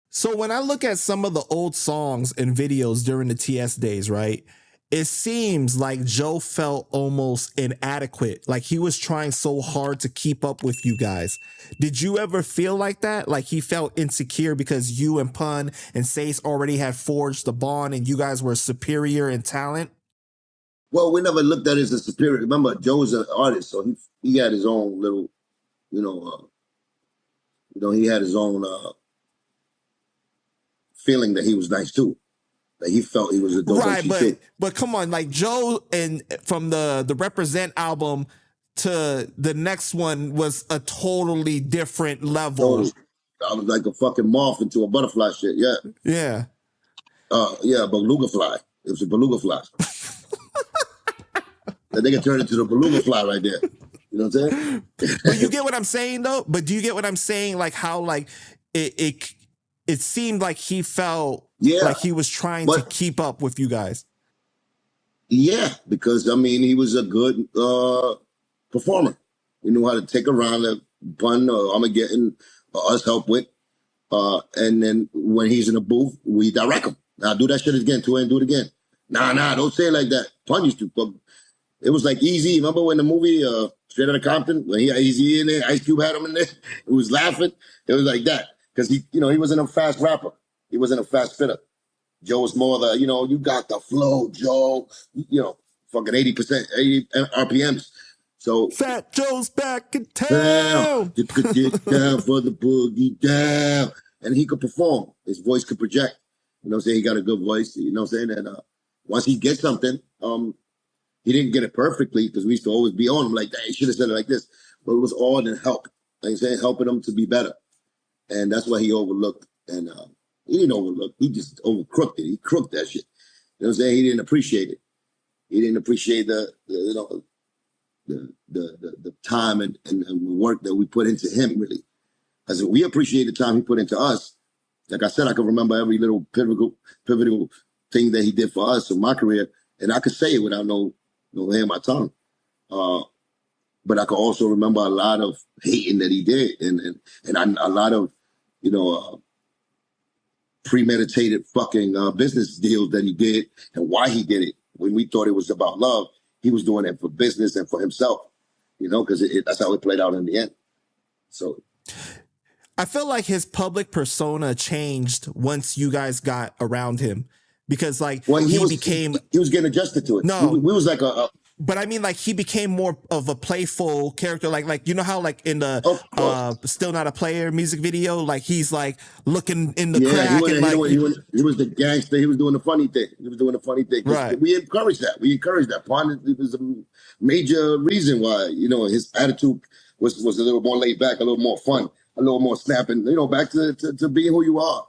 So when I look at some of the old songs and videos during the TS days, right, it seems like Joe felt almost inadequate. Like he was trying so hard to keep up with you guys. Did you ever feel like that? Like he felt insecure because you and Pun and Sace already had forged the bond and you guys were superior in talent? Well, we never looked at it as a superior. Remember, Joe's an artist, so he had his own little, he had his own feeling that he was nice too. That he felt he was a dope right, MC too. But come on, like Joe and from the Represent album to the next one was a totally different level. Totally. I was like a fucking moth into a butterfly shit. Yeah. Yeah. Yeah, beluga fly. It was a beluga fly. That nigga turned into the beluga fly right there. You know what I'm saying? But you get what I'm saying though? But do you get what I'm saying? Like how like it seemed like he felt like he was trying to keep up with you guys. Yeah, because I mean he was a good performer. He knew how to take around a Pun Armageddon us help with. And then when he's in the booth, we direct him. Now do that shit again, and do it again. Nah, don't say it like that. Pun used to. It was like Easy. Remember when the movie Straight Outta Compton, when he had Easy in there, Ice Cube had him in there. It was laughing. It was like that because he wasn't a fast rapper. He wasn't a fast fitter. Joe was more the you got the flow, Joe. Fucking 80%, 80 RPMs. So Fat Joe's back in town. You could get down for the boogie down, and he could perform. His voice could project. You know what I'm saying? He got a good voice. You know what I'm saying? And once he gets something, he didn't get it perfectly because we used to always be on him like, that. He should have said it like this. But it was all in help. Like I'm saying, helping him to be better. And that's why he overlooked. And he didn't overlook. He just overcrooked it. He crooked that shit. You know what I'm saying? He didn't appreciate it. He didn't appreciate the time and the work that we put into him, really. As we appreciate the time he put into us. Like I said, I can remember every little pivotal thing that he did for us in my career. And I could say it without no hair in my tongue. But I could also remember a lot of hating that he did and a lot of, premeditated fucking business deals that he did and why he did it. When we thought it was about love, he was doing it for business and for himself, because that's how it played out in the end. So I feel like his public persona changed once you guys got around him because he was getting adjusted to it. No, we was like but I mean, like he became more of a playful character, like you know how like in the Still Not a Player music video, like he's like looking in the crack he was the gangster. He was doing the funny thing. Right. We encouraged that. Pun, it was a major reason why his attitude was a little more laid back, a little more fun, a little more snapping. Back to being who you are.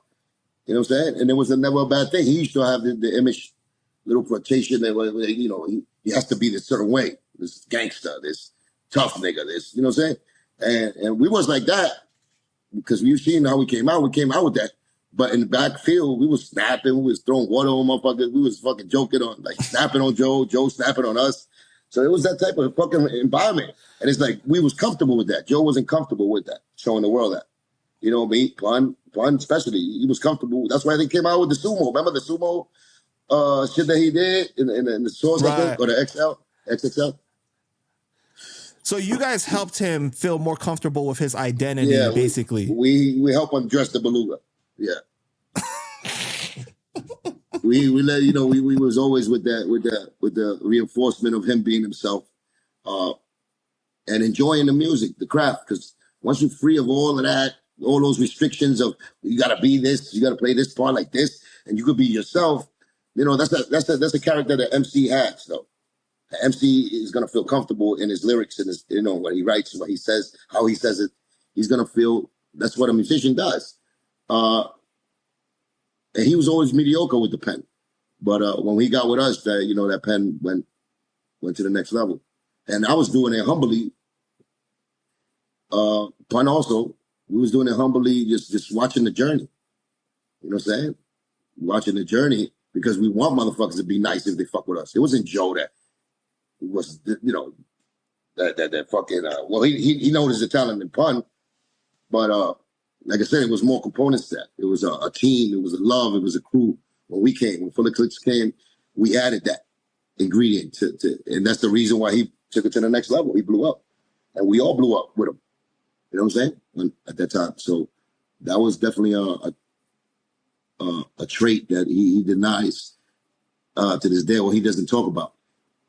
You know what I'm saying? And it was never a bad thing. He used to have the image, little flirtation that he has to be this certain way, this gangster, this tough nigga, this, you know what I'm saying? And we was like that because we've seen how we came out with that. But in the backfield, we was snapping, we was throwing water on motherfuckers, we was fucking joking on, like snapping on Joe snapping on us. So it was that type of fucking environment. And it's like, we was comfortable with that. Joe wasn't comfortable with that, showing the world that. You know me, Pun especially, he was comfortable. That's why they came out with the sumo. Remember the sumo shit that he did in the source, right. I think, or the XXL. So you guys helped him feel more comfortable with his identity, basically. We help him dress the beluga. Yeah. we let we was always with the reinforcement of him being himself, and enjoying the music, the craft. Because once you're free of all of that, all those restrictions of you got to be this, you got to play this part like this, and you could be yourself. That's a character that MC has, though. The MC is gonna feel comfortable in his lyrics and his, what he writes, what he says, how he says it. He's gonna feel that's what a musician does. And he was always mediocre with the pen, but when he got with us, that pen went to the next level. And I was doing it humbly. Pun also, we was doing it humbly, just watching the journey. You know what I'm saying? Watching the journey. Because we want motherfuckers to be nice if they fuck with us. It wasn't Joe that was, that fucking, well, he noticed the talent in Pun, but like I said, it was more components to that. It was a team, it was a love, it was a crew. When we came, when Fuller Clicks came, we added that ingredient and that's the reason why he took it to the next level. He blew up, and we all blew up with him. You know what I'm saying? At that time, so that was definitely a trait that he denies to this day, or he doesn't talk about,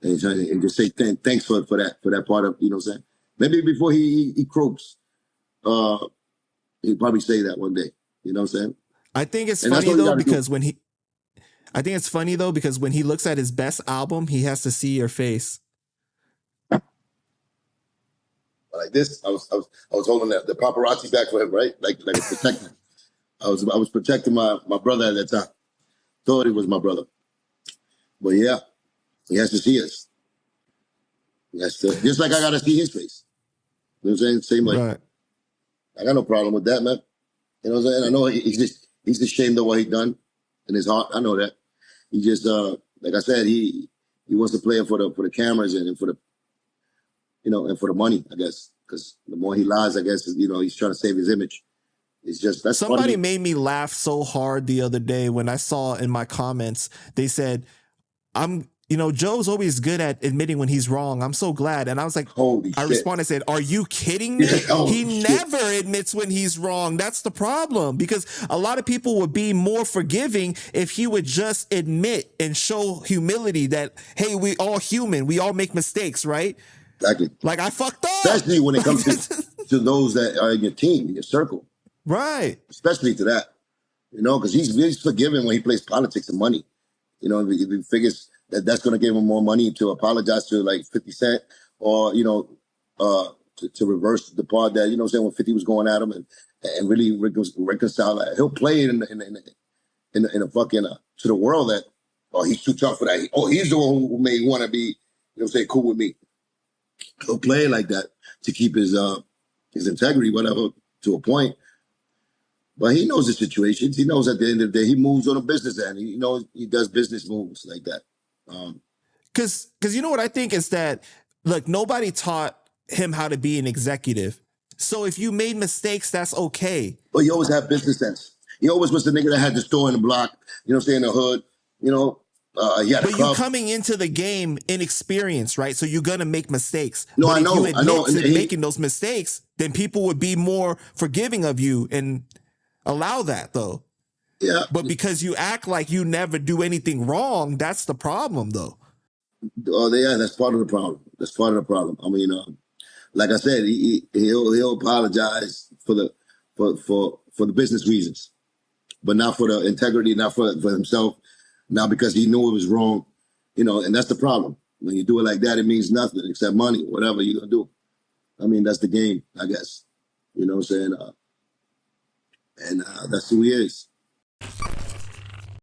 and just say thanks for that part of, you know what I'm saying. Maybe before he croaks, he'll probably say that one day. You know what I'm saying? I think it's And that's funny all you though got to do. because I think it's funny though because when he looks at his best album, he has to see your face. Like this, I was holding the paparazzi back for him, right? Like a protector. I was protecting my brother at that time. Thought he was my brother, but yeah, he has to see us. He has to, just like I got to see his face. You know what I'm saying? Same like, Right. I got no problem with that, man. You know what I'm saying? I know he's ashamed of what he done in his heart. I know that. He just like I said, he wants to play it for the cameras and for the, you know, and for the money, I guess. Because the more he lies, I guess, you know, he's trying to save his image. It's just that's part of Somebody it. made me laugh so hard the other day when I saw in my comments, they said, Joe's always good at admitting when he's wrong. I'm so glad. And I was like, Holy I shit. responded, said, are you kidding me? He Shit. never admits when he's wrong. That's the problem, because a lot of people would be more forgiving if he would just admit and show humility that, hey, we all human. We all make mistakes, right? Exactly. Like, I fucked up. Especially when it comes to those that are in your team, in your circle. Right. Especially to that, you know, because he's forgiving when he plays politics and money. You know, if he figures that's going to give him more money to apologize to like 50 Cent, or, you know, to reverse the part that, you know what I'm saying, when 50 was going at him and really reconcile that. He'll play it in a fucking, to the world that, oh, he's too tough for that. Oh, he's the one who may want to be, you know what I'm saying, cool with me. He'll play it like that to keep his integrity, whatever, to a point. But he knows the situations. He knows at the end of the day, he moves on a business end. He knows he does business moves like that. Because you know what I think is that, look, nobody taught him how to be an executive. So if you made mistakes, that's okay. But you always have business sense. He always was the nigga that had the store in the block, you know what I'm saying, in the hood, you know. He had a But you club. coming into the game inexperienced, right? So you're going to make mistakes. No, but I know. if you admit to making those mistakes, then people would be more forgiving of you and allow that, though. Yeah. But because you act like you never do anything wrong, that's the problem, though. Oh, yeah, that's part of the problem. That's part of the problem. I mean, like I said, he'll apologize for the business reasons, but not for the integrity, not for himself, not because he knew it was wrong, you know. And that's the problem. When you do it like that, it means nothing except money, whatever you're gonna do. I mean, that's the game, I guess. You know what I'm saying? And that's who he is.